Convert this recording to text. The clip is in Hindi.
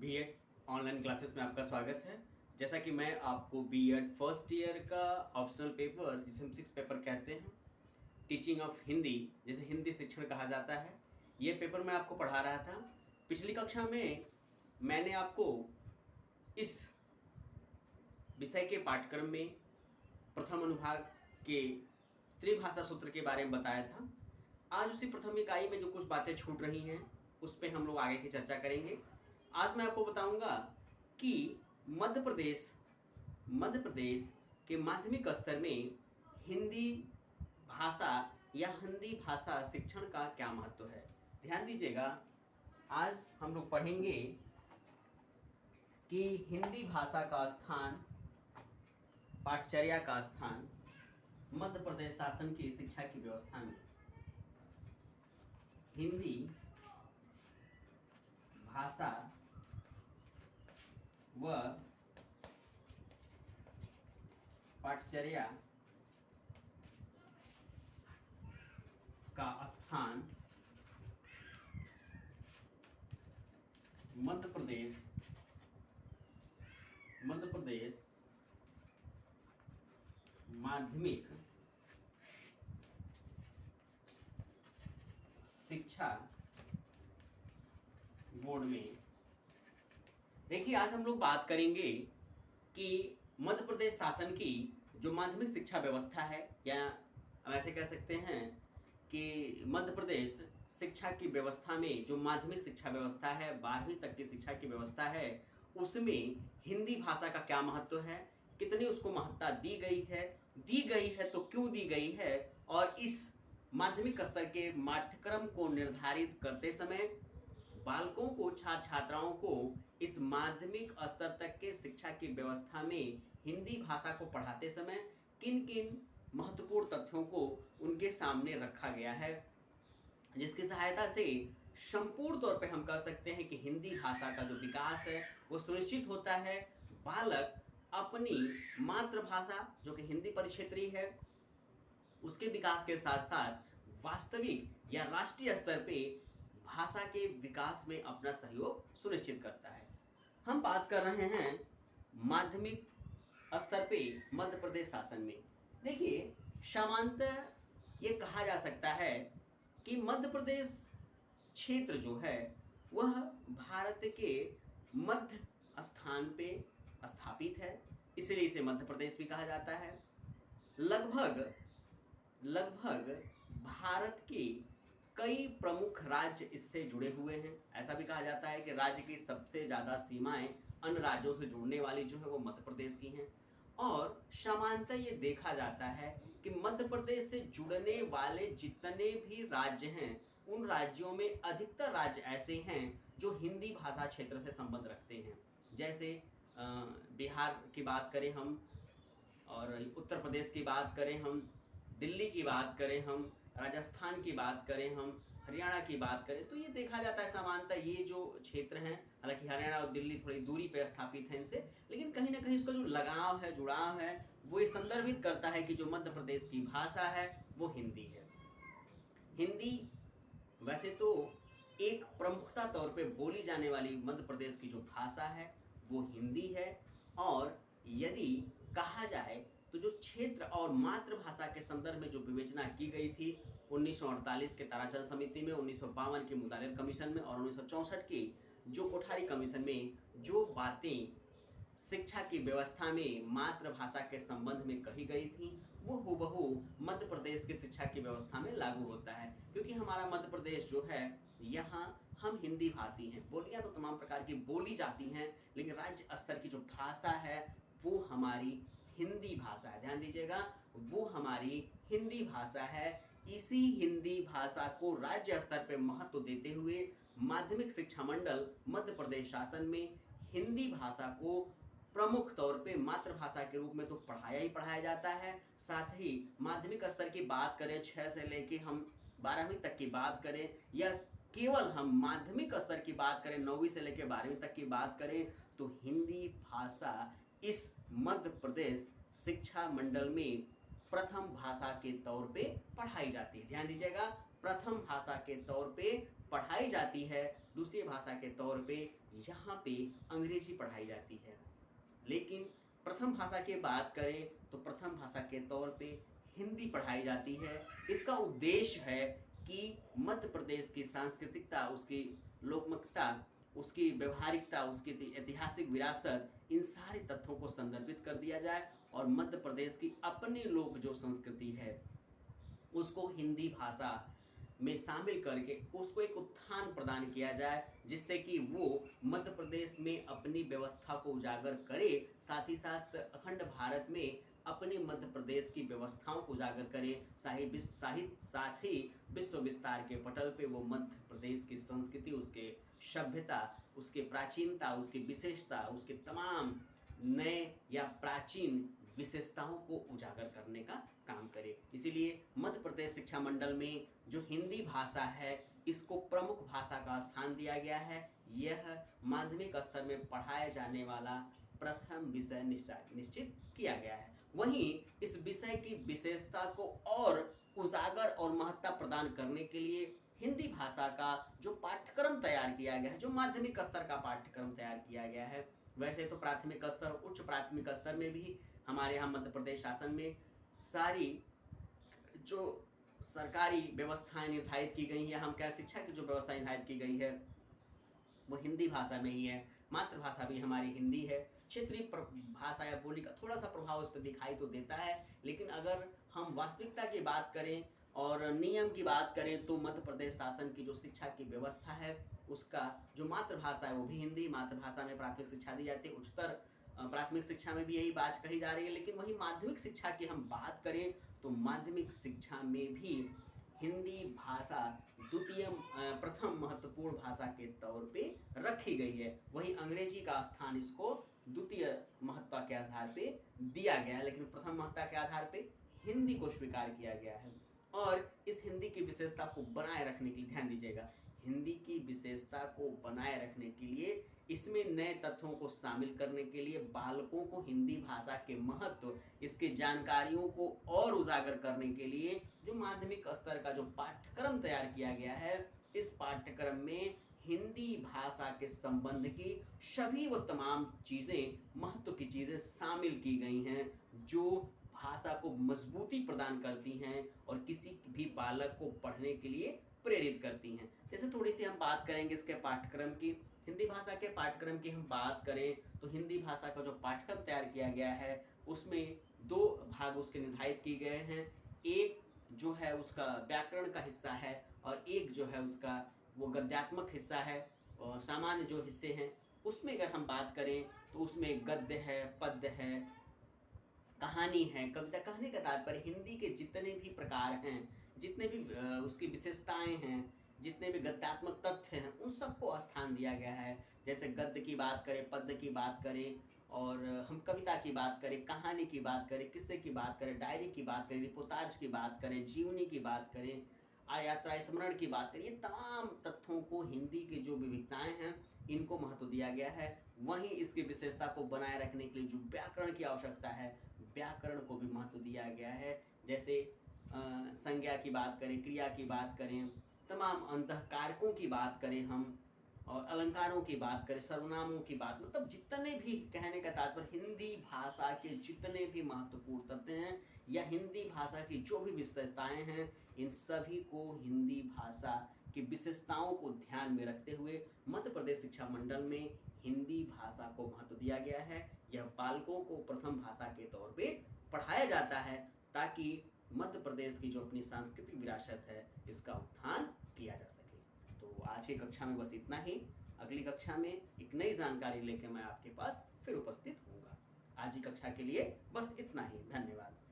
बीएड ऑनलाइन क्लासेस में आपका स्वागत है। जैसा कि मैं आपको बीएड फर्स्ट ईयर का ऑप्शनल पेपर जिसे हम 6 पेपर कहते हैं, टीचिंग ऑफ हिंदी, जिसे हिंदी शिक्षण कहा जाता है, ये पेपर मैं आपको पढ़ा रहा था। पिछली कक्षा में मैंने आपको इस विषय के पाठ्यक्रम में प्रथम अनुभाग के त्रिभाषा सूत्र के बारे में बताया था। आज उसी प्रथम इकाई में जो कुछ बातें छूट रही हैं उस पर हम लोग आगे की चर्चा करेंगे। आज मैं आपको बताऊंगा कि मध्य प्रदेश के माध्यमिक स्तर में हिंदी भाषा या हिंदी भाषा शिक्षण का क्या महत्व है। ध्यान दीजिएगा, आज हम लोग पढ़ेंगे कि हिंदी भाषा का स्थान, पाठचर्या का स्थान मध्य प्रदेश शासन की शिक्षा की व्यवस्था में हिंदी भाषा व पाठचर्या का स्थान मध्य प्रदेश माध्यमिक शिक्षा बोर्ड में। देखिए, आज हम लोग बात करेंगे कि मध्य प्रदेश शासन की जो माध्यमिक शिक्षा व्यवस्था है, या हम ऐसे कह सकते हैं कि मध्य प्रदेश शिक्षा की व्यवस्था में जो माध्यमिक शिक्षा व्यवस्था है, 12वीं तक की शिक्षा की व्यवस्था है, उसमें हिंदी भाषा का क्या महत्व है, कितनी उसको महत्ता दी गई है तो क्यों दी गई है, और इस माध्यमिक स्तर के पाठ्यक्रम को निर्धारित करते समय बालकों को, छात्र छात्राओं को इस माध्यमिक स्तर तक के शिक्षा की व्यवस्था में हिंदी भाषा को पढ़ाते समय किन किन महत्वपूर्ण तथ्यों को उनके सामने रखा गया है, जिसकी सहायता से संपूर्ण तौर पे हम कह सकते हैं कि हिंदी भाषा का जो विकास है वो सुनिश्चित होता है। बालक अपनी मातृभाषा जो कि हिंदी परिक्षेत्रीय है उसके विकास के साथ साथ वास्तविक या राष्ट्रीय स्तर पे भाषा के विकास में अपना सहयोग सुनिश्चित करता है। हम बात कर रहे हैं माध्यमिक स्तर पे मध्य प्रदेश शासन में। देखिए, सामान्यतः ये कहा जा सकता है कि मध्य प्रदेश क्षेत्र जो है वह भारत के मध्य स्थान पे स्थापित है, इसलिए इसे मध्य प्रदेश भी कहा जाता है। लगभग भारत के कई प्रमुख राज्य इससे जुड़े हुए हैं। ऐसा भी कहा जाता है कि राज्य की सबसे ज़्यादा सीमाएं अन्य राज्यों से जुड़ने वाली जो है वो मध्य प्रदेश की हैं। और सामान्यतः ये देखा जाता है कि मध्य प्रदेश से जुड़ने वाले जितने भी राज्य हैं उन राज्यों में अधिकतर राज्य ऐसे हैं जो हिंदी भाषा क्षेत्र से संबंध रखते हैं। जैसे बिहार की बात करें हम, और उत्तर प्रदेश की बात करें हम, दिल्ली की बात करें हम, राजस्थान की बात करें हम, हरियाणा की बात करें, तो ये देखा जाता है सामान्यतः ये जो क्षेत्र हैं, हालांकि हरियाणा और दिल्ली थोड़ी दूरी पर स्थापित हैं इनसे, लेकिन कहीं ना कहीं इसका जो लगाव है, जुड़ाव है, वो ये संदर्भित करता है कि जो मध्य प्रदेश की भाषा है वो हिंदी है। हिंदी वैसे तो एक प्रमुखता तौर पे बोली जाने वाली मध्य प्रदेश की जो भाषा है वो हिंदी है, और यदि कहा जाए तो जो क्षेत्र और मातृभाषा के संदर्भ में जो विवेचना की गई थी 1948 के ताराचंद समिति में, 1952 के मुतालिर कमीशन में और 1964 की जो कोठारी कमीशन में जो बातें शिक्षा की व्यवस्था में मातृभाषा के संबंध में कही गई थी वो हूबहू मध्य प्रदेश की शिक्षा की व्यवस्था में लागू होता है। क्योंकि हमारा मध्य प्रदेश जो है, यहाँ हम हिंदी भाषी हैं। बोलियां तो तमाम प्रकार की बोली जाती हैं, लेकिन राज्य स्तर की जो भाषा है वो हमारी हिंदी भाषा है। ध्यान दीजिएगा, वो हमारी हिंदी भाषा है। इसी हिंदी भाषा को राज्य स्तर पर महत्व देते हुए माध्यमिक शिक्षा मंडल मध्य प्रदेश शासन में हिंदी भाषा को प्रमुख तौर पे मातृभाषा के रूप में तो पढ़ाया ही पढ़ाया जाता है। साथ ही माध्यमिक स्तर की बात करें, 6 से लेके हम 12वीं तक की बात करें, या केवल हम माध्यमिक स्तर की बात करें, 9वीं से लेकर 12वीं तक की बात करें, तो हिंदी भाषा इस मध्य प्रदेश शिक्षा मंडल में प्रथम भाषा के तौर पे पढ़ाई जाती है। ध्यान दीजिएगा, प्रथम भाषा के तौर पे पढ़ाई जाती है, दूसरी भाषा के तौर पे यहाँ पे अंग्रेजी पढ़ाई जाती है। लेकिन प्रथम भाषा की बात करें तो प्रथम भाषा के तौर पे हिंदी पढ़ाई जाती है। इसका उद्देश्य है कि मध्य प्रदेश की सांस्कृतिकता, उसकी लोकमकता, उसकी व्यवहारिकता, उसकी ऐतिहासिक विरासत, इन सारे तथ्यों को संदर्भित कर दिया जाए और मध्य प्रदेश की अपनी लोक जो संस्कृति है उसको हिंदी भाषा में शामिल करके उसको एक उत्थान प्रदान किया जाए, जिससे कि वो मध्य प्रदेश में अपनी व्यवस्था को उजागर करे, साथ ही साथ अखंड भारत में अपनी मध्य प्रदेश की व्यवस्थाओं को उजागर करे, साथ ही विश्व विस्तार के पटल पे वो मध्य प्रदेश की संस्कृति, उसके सभ्यता, उसके प्राचीनता, उसकी विशेषता, उसके तमाम नए या प्राचीन विशेषताओं को उजागर करने का काम करे। इसीलिए मध्य प्रदेश शिक्षा मंडल में जो हिंदी भाषा है इसको प्रमुख भाषा का स्थान दिया गया है। यह माध्यमिक स्तर में पढ़ाया जाने वाला प्रथम विषय निश्चित किया गया है। वहीं इस विषय की विशेषता को और उजागर और महत्ता प्रदान करने के लिए हिंदी भाषा का जो पाठ्यक्रम तैयार किया गया है, जो माध्यमिक स्तर का पाठ्यक्रम तैयार किया गया है, वैसे तो प्राथमिक स्तर, उच्च प्राथमिक स्तर में भी हमारे यहाँ मध्य प्रदेश शासन में सारी जो सरकारी व्यवस्थाएं निर्धारित की गई है, हम क्या शिक्षा की जो व्यवस्था निर्धारित की गई है वो हिंदी भाषा में ही है। मातृभाषा भी हमारी हिंदी है। क्षेत्रीय भाषा या बोली का थोड़ा सा प्रभाव उस पर दिखाई तो देता है, लेकिन अगर हम वास्तविकता की बात करें और नियम की बात करें तो मध्य प्रदेश शासन की जो शिक्षा की व्यवस्था है उसका जो मातृभाषा है वो भी हिंदी, मातृभाषा में प्राथमिक शिक्षा दी जाती है। उच्चतर प्राथमिक शिक्षा में भी यही बात कही जा रही है। लेकिन वही माध्यमिक शिक्षा की हम बात करें तो माध्यमिक शिक्षा में भी हिंदी भाषा प्रथम महत्वपूर्ण भाषा के तौर पे रखी गई है। वही अंग्रेजी का स्थान इसको द्वितीय महत्ता के आधार पे दिया गया है, लेकिन प्रथम महत्ता के आधार पे हिंदी को स्वीकार किया गया है। और इस हिंदी की विशेषता को बनाए रखने के लिए ध्यान दीजिएगा, हिंदी की विशेषता को बनाए रखने के लिए इसमें नए तथ्यों को शामिल करने के लिए बालकों को हिंदी भाषा के महत्व, इसके जानकारियों को और उजागर करने के लिए जो माध्यमिक स्तर का जो पाठ्यक्रम तैयार किया गया है, इस पाठ्यक्रम में हिंदी भाषा के संबंध की सभी वो तमाम चीज़ें, महत्व की चीज़ें शामिल की गई हैं जो भाषा को मजबूती प्रदान करती हैं और किसी भी बालक को पढ़ने के लिए प्रेरित करती हैं। जैसे थोड़ी सी हम बात करेंगे इसके पाठ्यक्रम की, हिंदी भाषा के पाठ्यक्रम की हम बात करें तो हिंदी भाषा का जो पाठ्यक्रम तैयार किया गया है उसमें दो भाग उसके निर्धारित किए गए हैं। एक जो है उसका व्याकरण का हिस्सा है और एक जो है उसका वो गद्यात्मक हिस्सा है। और सामान्य जो हिस्से हैं उसमें अगर हम बात करें तो उसमें गद्य है, पद्य है, कहानी है, कविता। कहने का तात्पर्य हिंदी के जितने भी प्रकार हैं, जितने भी उसकी विशेषताएं हैं, जितने भी गद्यात्मक तथ्य हैं, उन सबको स्थान दिया गया है। जैसे गद्य की बात करें, पद्य की बात करें और हम कविता की बात करें, कहानी की बात करें, किस्से की बात करें, डायरी की बात करें, रिपोर्टाज की बात करें, जीवनी की बात करें, यात्रा स्मरण की बात करें, ये तमाम तथ्यों को, हिंदी की जो विविधताएं हैं इनको महत्व दिया गया है। वहीं इसकी विशेषता को बनाए रखने के लिए जो व्याकरण की आवश्यकता है, व्याकरण को भी महत्व दिया गया है। जैसे संज्ञा की बात करें, क्रिया की बात करें, तमाम अंतःकारकों की बात करें हम, और अलंकारों की बात करें, सर्वनामों की बात, मतलब जितने भी, कहने का तात्पर्य हिंदी भाषा के जितने भी महत्वपूर्ण तथ्य हैं या हिंदी भाषा की जो भी विशेषताएं हैं, इन सभी को हिंदी भाषा की विशेषताओं को ध्यान में रखते हुए मध्य प्रदेश शिक्षा मंडल में हिंदी भाषा को महत्व दिया गया है। यह बालकों को प्रथम भाषा के तौर पे पढ़ाया जाता है ताकि मध्य प्रदेश की जो अपनी सांस्कृतिक विरासत है इसका उत्थान किया जा सके। तो आज की कक्षा में बस इतना ही। अगली कक्षा में एक नई जानकारी लेकर मैं आपके पास फिर उपस्थित होऊंगा। आज की कक्षा के लिए बस इतना ही। धन्यवाद।